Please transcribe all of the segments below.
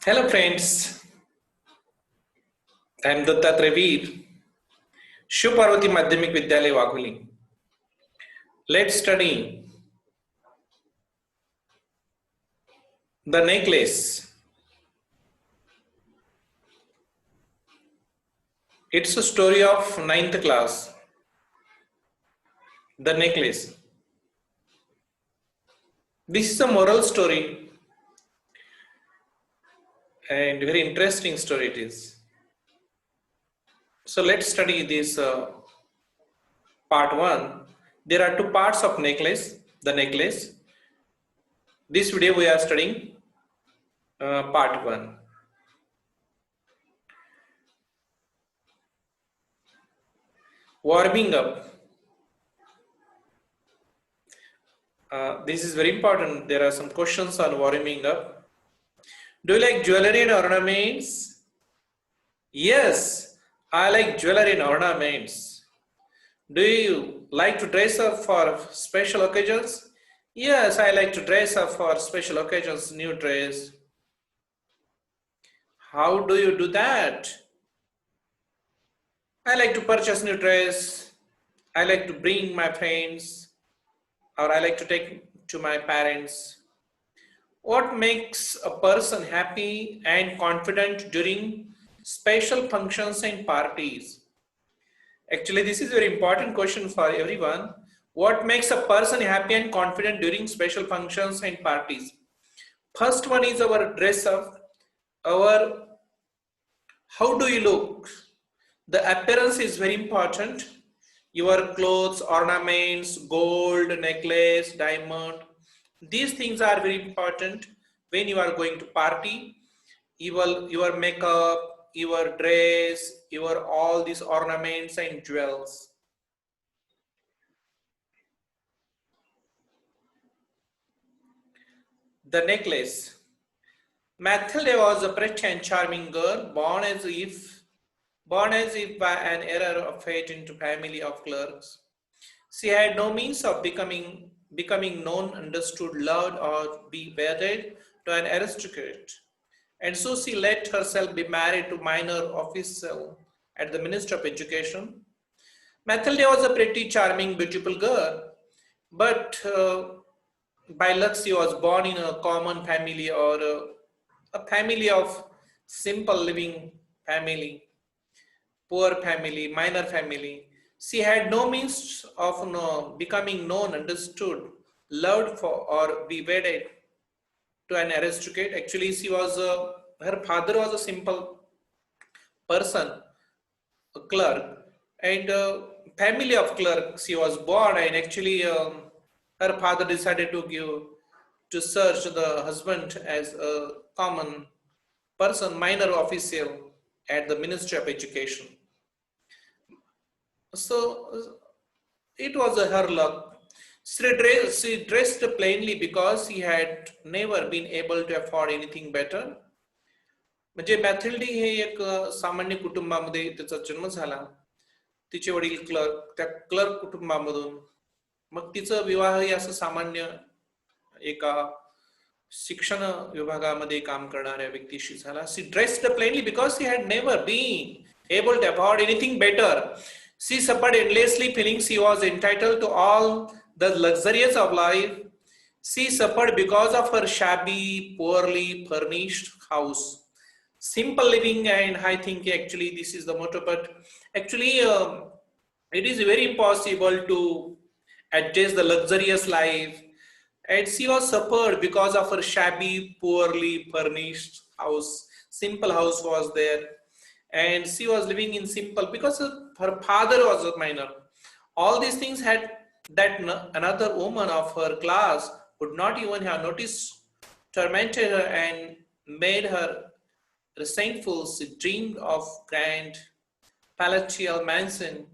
Hello friends, I am Dattatreya Veer, Shiv Parvati Madhyamik Vidyalaya Wagholi. Let's study the necklace. It's a story of ninth class. The necklace. This is a moral story and very interesting story it is. So let's study this part 1. There are two parts of necklace. The necklace. This video we are studying part 1. Warming up. This is very important. There are some questions on warming up. Do you like jewelry and ornaments? Yes, I like jewelry and ornaments. Do you like to dress up for special occasions? Yes, I like to dress up for special occasions, new dress. How do you do that? I like to purchase new dress. I like to bring my friends, or I like to take to my parents. What makes a person happy and confident during special functions and parties? Actually, this is a very important question for everyone. What makes a person happy and confident during special functions and parties? First one is our dress up. Our how do you look? The appearance is very important. Your clothes, ornaments, gold, necklace, diamond. These things are very important when you are going to party. Your makeup, your dress, your all these ornaments and jewels. The necklace. Mathilde was a pretty and charming girl, born as if by an error of fate into family of clerks. She had no means of becoming known, understood, loved, or be wedded to an aristocrat. And so she let herself be married to minor official at the Ministry of Education. Mathilde was a pretty charming, beautiful girl, but by luck she was born in a common family or a family of simple living family, poor family, minor family. She had no means of becoming known, understood, loved for, or be wedded to an aristocrat. Actually, her father was a simple person, a clerk, and family of clerks. She was born, and actually, her father decided to search the husband as a common person, minor official at the Ministry of Education. So it was her luck. She dressed plainly because he had never been able to afford anything better. म्हणजे मॅथिल्डी हे एक सामान्य कुटुंबामध्ये त्याचा जन्म झाला. तिचे वडील त्या क्लर्क कुटुंबामधून. मग तिचा विवाहही असं सामान्य एका शिक्षण विभागामध्ये काम करणाऱ्या व्यक्तीशी झाला. She dressed plainly because she had never been able to afford anything better. She suffered endlessly, feeling she was entitled to all the luxuries of life. She suffered because of her shabby, poorly furnished house. Simple living, and I think actually this is the motto, but actually it is very impossible to adjust the luxurious life. And she was suffered because of her shabby, poorly furnished house. Simple house was there. And she was living in simple because her father was a minor. All these things had that another woman of her class would not even have noticed, tormented her and made her resentful. She dreamed of grand palatial mansion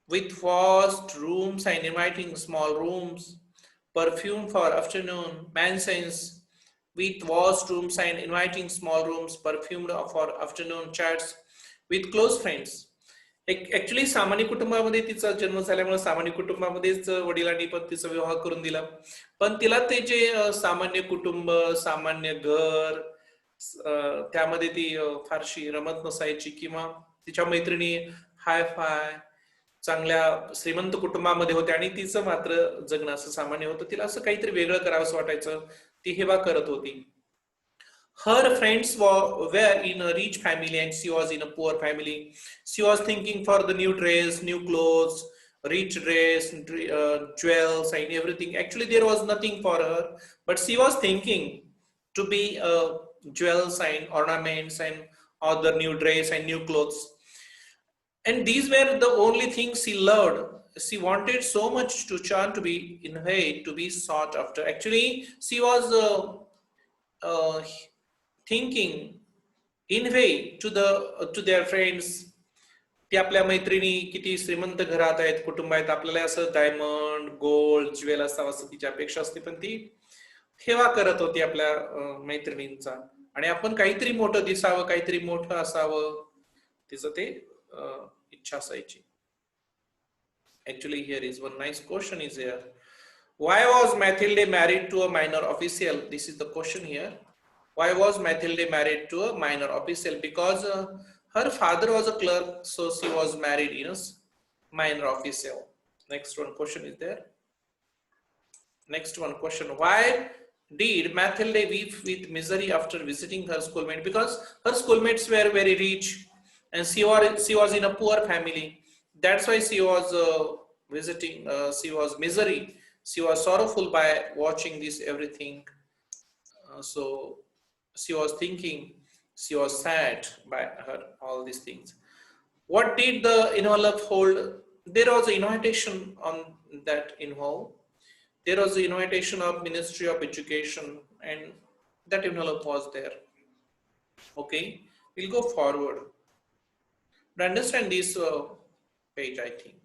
with vast rooms and inviting small rooms, perfume for afternoon, mansions with vast rooms and inviting small rooms, perfumed for afternoon chats with close friends. Actually सामान्य कुटुंबामध्ये तिचा जन्म झाल्यामुळे सामान्य कुटुंबामध्येच वडिलांनी पण तिचा विवाह करून दिला. पण तिला ते जे सामान्य कुटुंब, सामान्य घर, त्यामध्ये ती फारशी रमत नसायची किंवा तिच्या मैत्रिणी हाय फाय चांगल्या श्रीमंत कुटुंबामध्ये होत्या आणि तिचं मात्र जगणं असं सामान्य होतं. तिला असं काहीतरी वेगळं करावंसं वाटायचं. ती हेवा करत होती. Her friends were in a rich family and she was in a poor family. She was thinking for the new dress, new clothes, rich dress, jewels and everything. Actually, there was nothing for her, but she was thinking to be jewels and ornaments and other new dress and new clothes. And these were the only things she loved. She wanted so much to chant to be in her, to be sought after. Actually, she was thinking in way to their friends. ती आपल्या मैत्रिणी किती श्रीमंत घरात आहेत, कुटुंब आहेत, आपल्याला असं डायमंड गोल्ड ज्वेल असावं असं तिची अपेक्षा असते, पण ती ठेवा करत होती आपल्या मैत्रिणींचा. आणि आपण काहीतरी मोठं दिसावं, काहीतरी मोठं असावं, तिचं ते इच्छा असायची. Actually, here is one nice question is here. Why was Mathilde married to a minor official? This is the question here. Why was Mathilde married to a minor official? Because her father was a clerk, so she was married in a minor official. Next one question is there. Next one question. Why did Mathilde weep with misery after visiting her schoolmate? Because her schoolmates were very rich and she was in a poor family. That's why she was visiting, she was misery. She was sorrowful by watching this everything. So she was thinking, she was sad by her all these things. What did the envelope hold? There was an invitation on that envelope. There was an invitation of Ministry of Education and that envelope was there. Okay, we'll go forward. To understand this page, I think.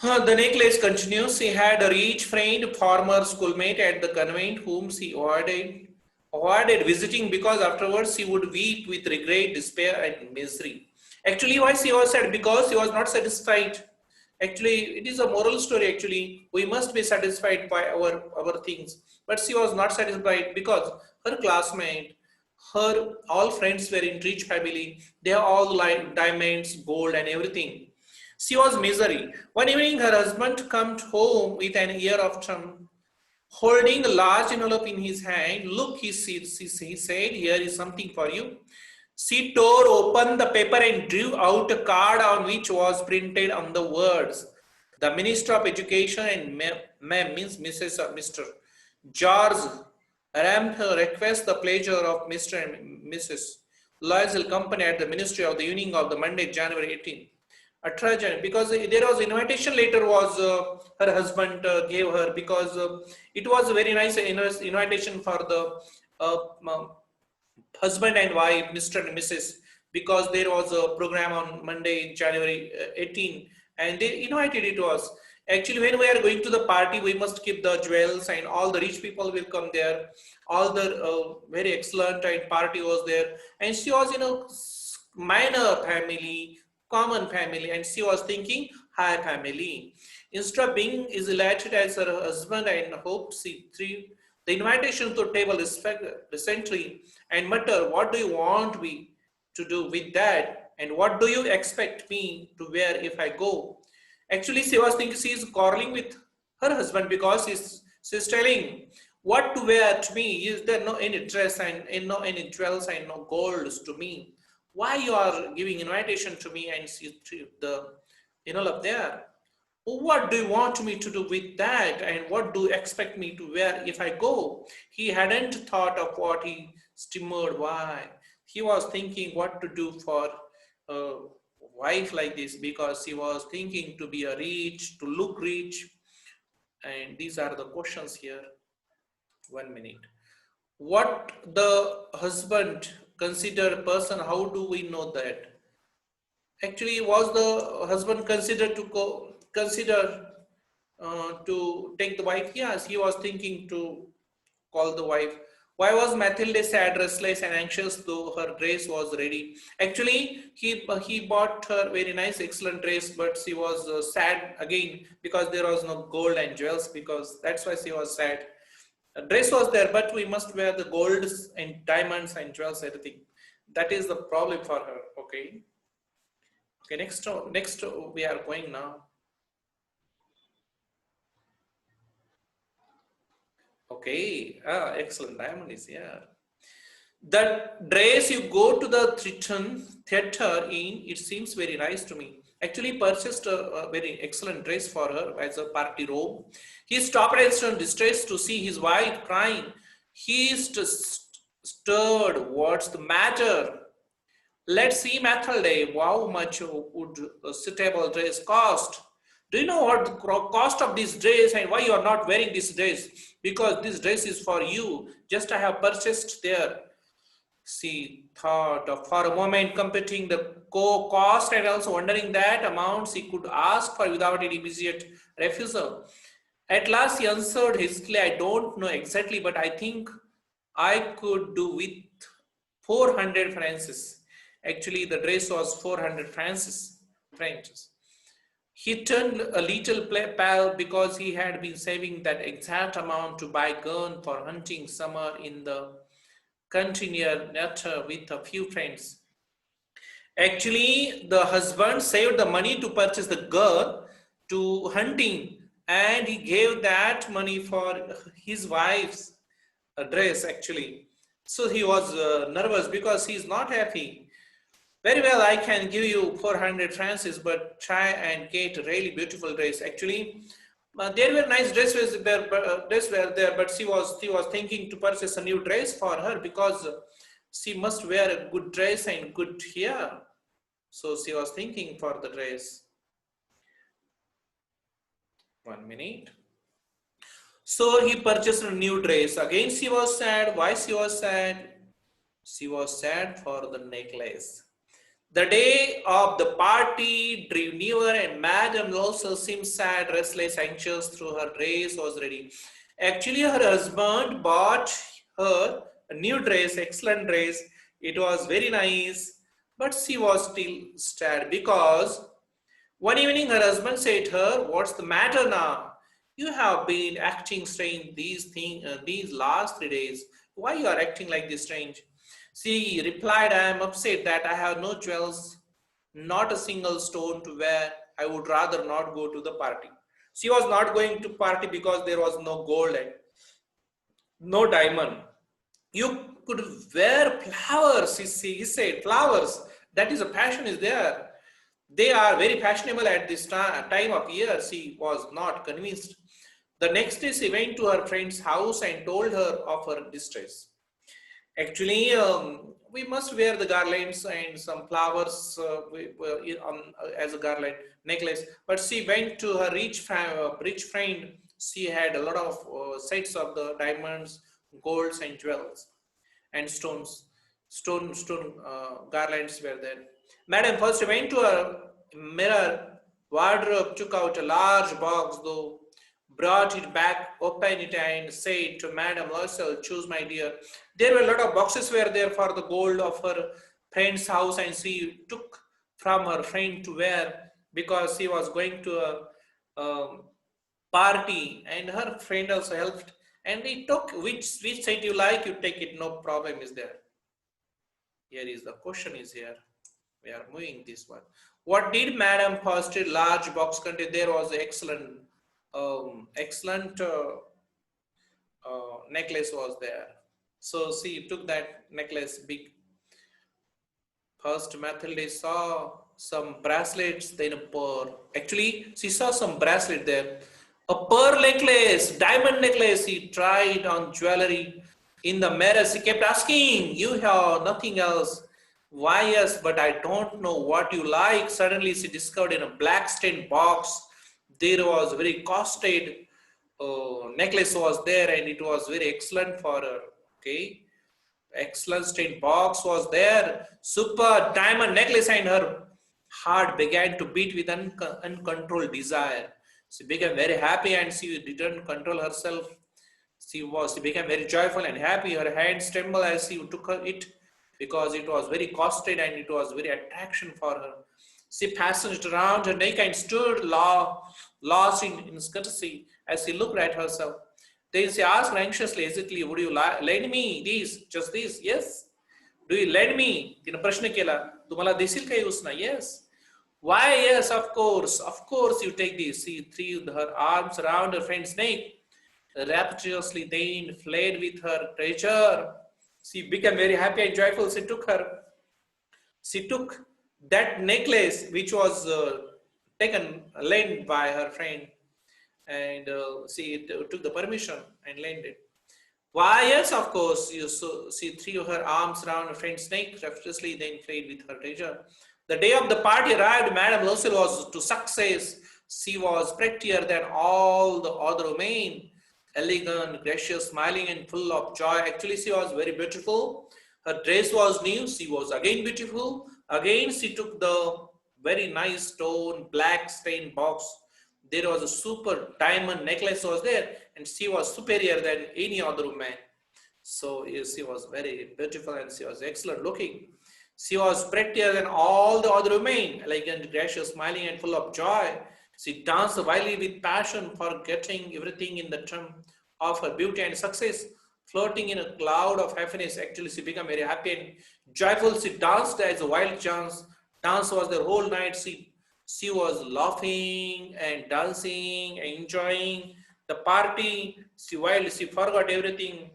The necklace continues. She had a rich friend, former schoolmate at the convent, whom she avoided visiting because afterwards she would weep with regret, despair, and misery. Actually, why she was sad? Because she was not satisfied. Actually, it is a moral story. Actually, we must be satisfied by our things, but she was not satisfied because her classmate, her all friends were in rich family. They are all like diamonds, gold, and everything. She was misery. One evening, her husband came home with an ear of tongue, holding a large envelope in his hand. Look, he said, here is something for you. She tore open the paper and drew out a card on which was printed on the words, the Minister of Education and Ma'am means Mrs. or Mr. George Ramtha requests the pleasure of Mr. and Mrs. Loisel company at the Ministry of the evening of the Monday, January 18. Because there was invitation letter was her husband gave her because it was a very nice invitation for the husband and wife, Mr. and Mrs. because there was a program on Monday, January 18 and they invited it to us. Actually, when we are going to the party, we must keep the jewels and all the rich people will come there. All the very excellent and party was there. And she was in a minor family, common family, and she was thinking high family. Instead of being is elated as her husband and hope she threw the invitation to table recently and mutter, what do you want me to do with that? And what do you expect me to wear if I go? Actually, she was thinking she is quarreling with her husband because she's telling what to wear to me. Is there no any dress and no any jewels and no golds to me? Why you are giving invitation to me and she the up there? What do you want me to do with that? And what do you expect me to wear if I go? He hadn't thought of what he stammered. Why? He was thinking what to do for a wife like this because he was thinking to be a rich, to look rich. And these are the questions here. 1 minute. What the husband considered person, how do we know that? Actually, was the husband considered to take the wife? Yes, he was thinking to call the wife. Why was Mathilde sad, restless, and anxious though her dress was ready? Actually, he bought her very nice, excellent dress, but she was sad again because there was no gold and jewels. Because that's why she was sad. A dress was there, but we must wear the gold and diamonds and jewels, everything. That is the problem for her. Okay. Okay. Next we are going now. Okay. Excellent. Diamond is here. The dress you go to the theater in, it seems very nice to me. Actually purchased a very excellent dress for her as a party robe. He stopped and stood distressed to see his wife crying. He stirred. What's the matter? Let's see, Mathilde, how much would a suitable dress cost? Do you know what the cost of this dress and why you are not wearing this dress? Because this dress is for you. Just I have purchased there. She thought of for a moment, computing the cost and also wondering that amount she could ask for without any immediate refusal. At last he answered hastily, I don't know exactly, but I think I could do with 400 francs. Actually, the dress was 400 francs. He turned a little pale because he had been saving that exact amount to buy gun for hunting summer in the country near nature with a few friends. Actually, the husband saved the money to purchase the girl to hunting, and he gave that money for his wife's dress actually. So he was nervous because he is not happy. Very well, I can give you 400 francs, but try and get a really beautiful dress. Actually, there were nice dresses there, but she was thinking to purchase a new dress for her because she must wear a good dress and good hair. So she was thinking for the dress. 1 minute. So he purchased a new dress. Again, she was sad. Why she was sad? She was sad for the necklace. The day of the party drew nearer and Madame also seemed sad, restless, anxious through her dress was ready. Actually, her husband bought her a new dress, excellent dress. It was very nice, but she was still sad because one evening her husband said to her, what's the matter now? You have been acting strange these last 3 days. Why you are acting like this strange? She replied, I am upset that I have no jewels, not a single stone to wear. I would rather not go to the party. She was not going to party because there was no gold and no diamond. You could wear flowers, he said, flowers. That is a passion is there. They are very fashionable at this time of year. She was not convinced. The next day she went to her friend's house and told her of her distress. Actually, we must wear the garlands and some flowers as a garland necklace. But she went to her rich friend. She had a lot of sets of the diamonds, golds, and jewels, and stones. Stone garlands were there. Madam first went to her mirror wardrobe, took out a large box, though brought it back, opened it, and said to Madame Loisel, choose my dear. There were a lot of boxes were there for the gold of her friend's house, and she took from her friend to wear because she was going to a party, and her friend also helped. And he took which set you like, you take it, no problem is there. Here is the question is here. We are moving this one. What did Madame Foster large box contain? There was excellent necklace was there. So she took that necklace big. First Mathilde saw some bracelets, then a pearl. Actually, she saw some bracelet there. A pearl necklace, diamond necklace. She tried on jewelry in the mirror. She kept asking, you have nothing else. Why yes, but I don't know what you like. Suddenly she discovered in a black stained box there was very costed necklace was there, and it was very excellent for her. Okay, excellent stained box was there, super diamond necklace, and her heart began to beat with uncontrolled desire. She became very happy and she didn't control herself. She became very joyful and happy. Her hands trembled as she took it because it was very costed and it was very attraction for her. She fastened it around her neck and stood lost in ecstasy as she looked at herself. Then she asked anxiously, hesitantly, would you lend me this, just this? Yes. Do you lend me? तिने प्रश्न केला, तुम्हाला देशील काही उसना? Yes. Why? Yes, of course you take this. She threw her arms around her friend's neck, rapturously then fled with her treasure. She became very happy and joyful. She took that necklace which was lent by her friend, and she took the permission and lent it. Why, yes, of course. She threw her arms around her friend's neck, rapturously then fled with her treasure. The day of the party arrived. Madame Lucille was to success. She was prettier than all the other women, elegant, gracious, smiling, and full of joy. Actually, she was very beautiful. Her dress was new. She was again beautiful. Again, she took the very nice stone, black stained box. There was a super diamond necklace was there, and she was superior than any other woman. So she was very beautiful and she was excellent looking. She was prettier than all the other women, elegant, gracious, smiling, and full of joy. She danced wildly with passion, forgetting everything in the term of her beauty and success, floating in a cloud of happiness. Actually, she became very happy and joyful. She danced as a wild chance. Dance was the whole night. She was laughing and dancing and enjoying the party. She forgot everything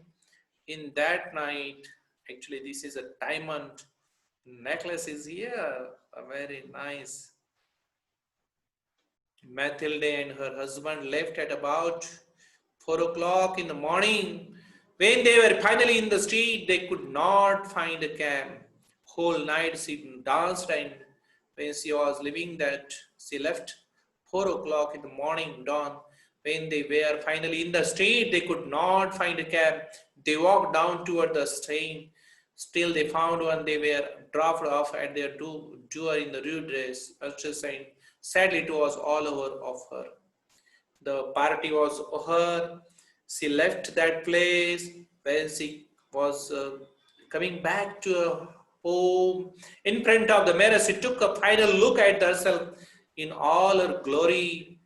in that night. Actually, this is a diamond necklace is here. Very nice. Mathilde and her husband left at about 4 o'clock in the morning. When they were finally in the street, they could not find a cab. Whole night she danced, and when she was leaving that, she left 4 o'clock in the morning dawn. When they were finally in the street, they could not find a cab. They walked down toward the train. Still, they found one. They were dropped off at their door in the rue dress. And sadly, it was all over of her. The party was over. She left that place. When she was coming back to her home, in front of the mirror, she took a final look at herself in all her glory.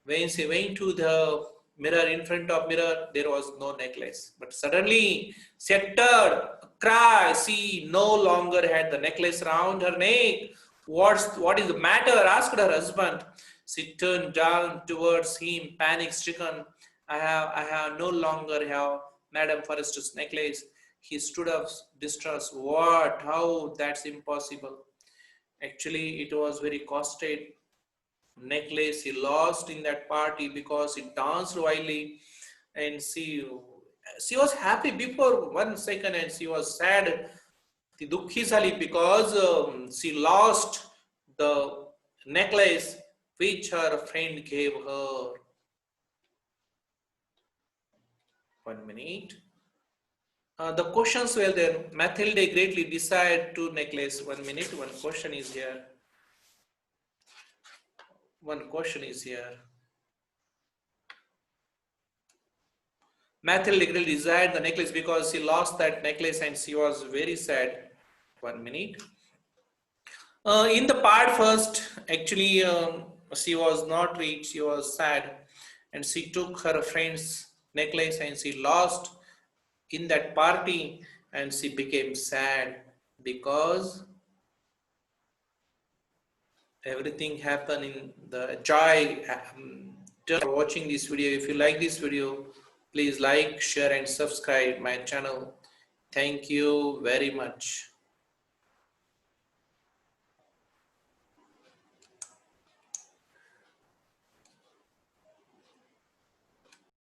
When she went to the mirror, in front of mirror, there was no necklace. But suddenly, she uttered a cry. She no longer had the necklace around her neck. What is the matter? Asked her husband. She turned down towards him, panic-stricken. I have no longer have Madame Forrester's necklace. He stood up, distressed. What? How? That's impossible. Actually, it was very costly necklace he lost in that party because he danced wildly, and she was happy before 1 second and she was sad. ती दुःखी झाली because she lost the necklace which her friend gave her. 1 minute. The questions were there. Mathilde greatly desired two necklaces. 1 minute. One question is here. Mathilde greatly desired the necklace because she lost that necklace and she was very sad. 1 minute. In the part first, actually, she was not rich, she was sad, and she took her friend's necklace and she lost in that party, and she became sad because everything happened in the joy. Just for watching this video. If you like this video, please like, share, and subscribe my channel. Thank you very much.